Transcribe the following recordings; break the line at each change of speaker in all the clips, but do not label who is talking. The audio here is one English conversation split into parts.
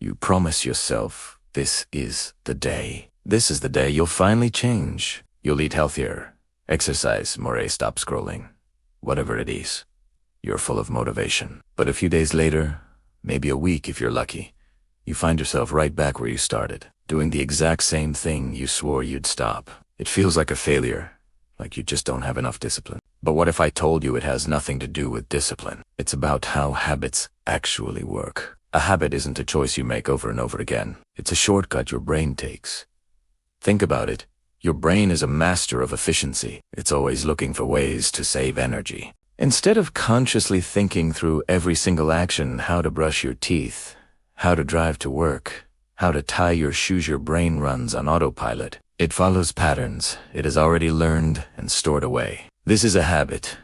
You promise yourself, this is the day. This is the day you'll finally change. You'll eat healthier, exercise more, stop scrolling. Whatever it is, you're full of motivation. But a few days later, maybe a week if you're lucky, you find yourself right back where you started, doing the exact same thing you swore you'd stop. It feels like a failure, like you just don't have enough discipline. But what if I told you it has nothing to do with discipline? It's about how habits actually work. A habit isn't a choice you make over and over again. It's a shortcut your brain takes. Think about it. Your brain is a master of efficiency. It's always looking for ways to save energy. Instead of consciously thinking through every single action, how to brush your teeth, how to drive to work, how to tie your shoes, your brain runs on autopilot. It follows patterns it has already learned and stored away. This is a habit,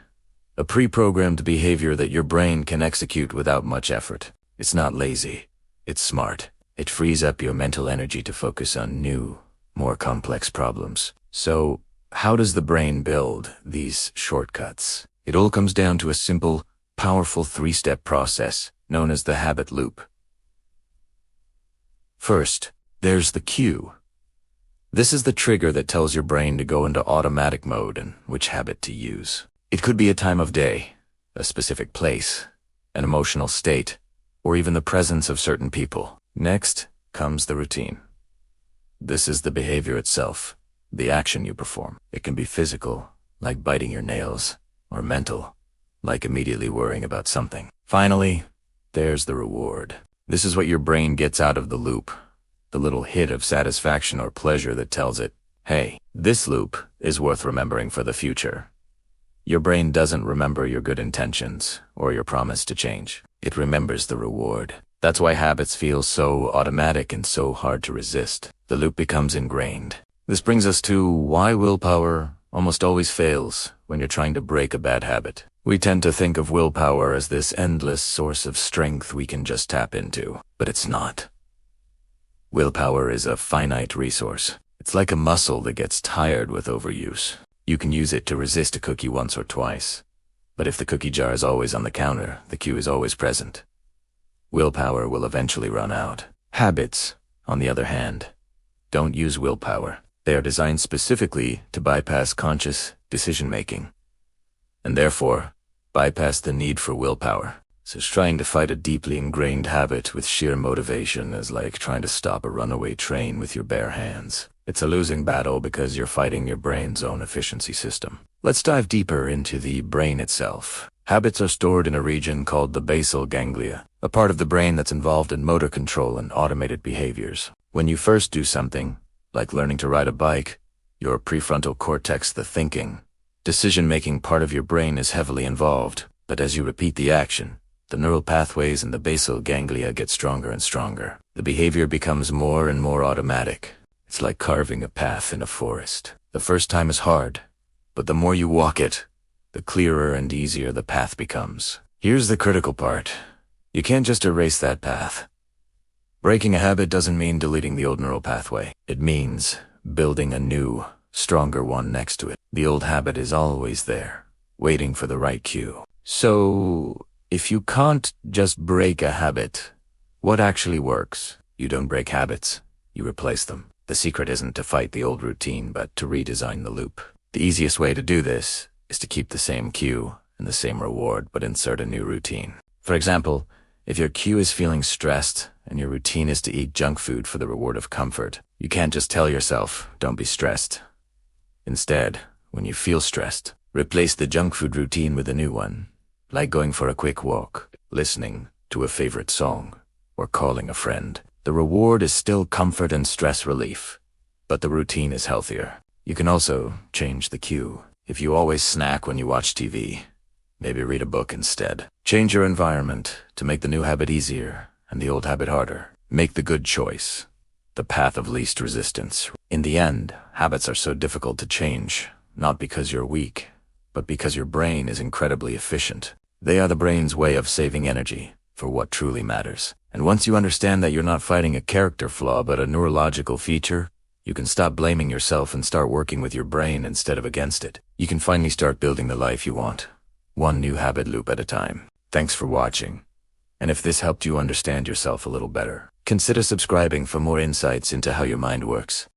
a pre-programmed behavior that your brain can execute without much effort. It's not lazy, it's smart. It frees up your mental energy to focus on new, more complex problems. So, how does the brain build these shortcuts? It all comes down to a simple, powerful three-step process known as the habit loop. First, there's the cue. This is the trigger that tells your brain to go into automatic mode and which habit to use. It could be a time of day, a specific place, an emotional state, or even the presence of certain people. Next comes the routine. This is the behavior itself, the action you perform. It can be physical, like biting your nails, or mental, like immediately worrying about something. Finally, there's the reward. This is what your brain gets out of the loop, the little hit of satisfaction or pleasure that tells it, hey, this loop is worth remembering for the future. Your brain doesn't remember your good intentions or your promise to change. It remembers the reward. That's why habits feel so automatic and so hard to resist. The loop becomes ingrained. This brings us to why willpower almost always fails when you're trying to break a bad habit. We tend to think of willpower as this endless source of strength we can just tap into, but it's not. Willpower is a finite resource. It's like a muscle that gets tired with overuse. You can use it to resist a cookie once or twice, but if the cookie jar is always on the counter, the cue is always present. Willpower will eventually run out. Habits, on the other hand, don't use willpower. They are designed specifically to bypass conscious decision-making, and therefore bypass the need for willpower. So trying to fight a deeply ingrained habit with sheer motivation is like trying to stop a runaway train with your bare hands. It's a losing battle because you're fighting your brain's own efficiency system. Let's dive deeper into the brain itself. Habits are stored in a region called the basal ganglia, a part of the brain that's involved in motor control and automated behaviors. When you first do something, like learning to ride a bike, your prefrontal cortex, the thinking, decision-making part of your brain is heavily involved. But as you repeat the action, the neural pathways in the basal ganglia get stronger and stronger. The behavior becomes more and more automatic. It's like carving a path in a forest. The first time is hard, but the more you walk it, the clearer and easier the path becomes. Here's the critical part. You can't just erase that path. Breaking a habit doesn't mean deleting the old neural pathway. It means building a new, stronger one next to it. The old habit is always there, waiting for the right cue. So, if you can't just break a habit, what actually works? You don't break habits, you replace them. The secret isn't to fight the old routine, but to redesign the loop. The easiest way to do this is to keep the same cue and the same reward, but insert a new routine. For example, if your cue is feeling stressed and your routine is to eat junk food for the reward of comfort, you can't just tell yourself, don't be stressed. Instead, when you feel stressed, replace the junk food routine with a new one, like going for a quick walk, listening to a favorite song, or calling a friend. The reward is still comfort and stress relief, but the routine is healthier. You can also change the cue. If you always snack when you watch TV, maybe read a book instead. Change your environment to make the new habit easier and the old habit harder. Make the good choice, the path of least resistance. In the end, habits are so difficult to change, not because you're weak, but because your brain is incredibly efficient. They are the brain's way of saving energy for what truly matters. And once you understand that you're not fighting a character flaw but a neurological feature, you can stop blaming yourself and start working with your brain instead of against it. You can finally start building the life you want, one new habit loop at a time. Thanks for watching. And if this helped you understand yourself a little better, consider subscribing for more insights into how your mind works.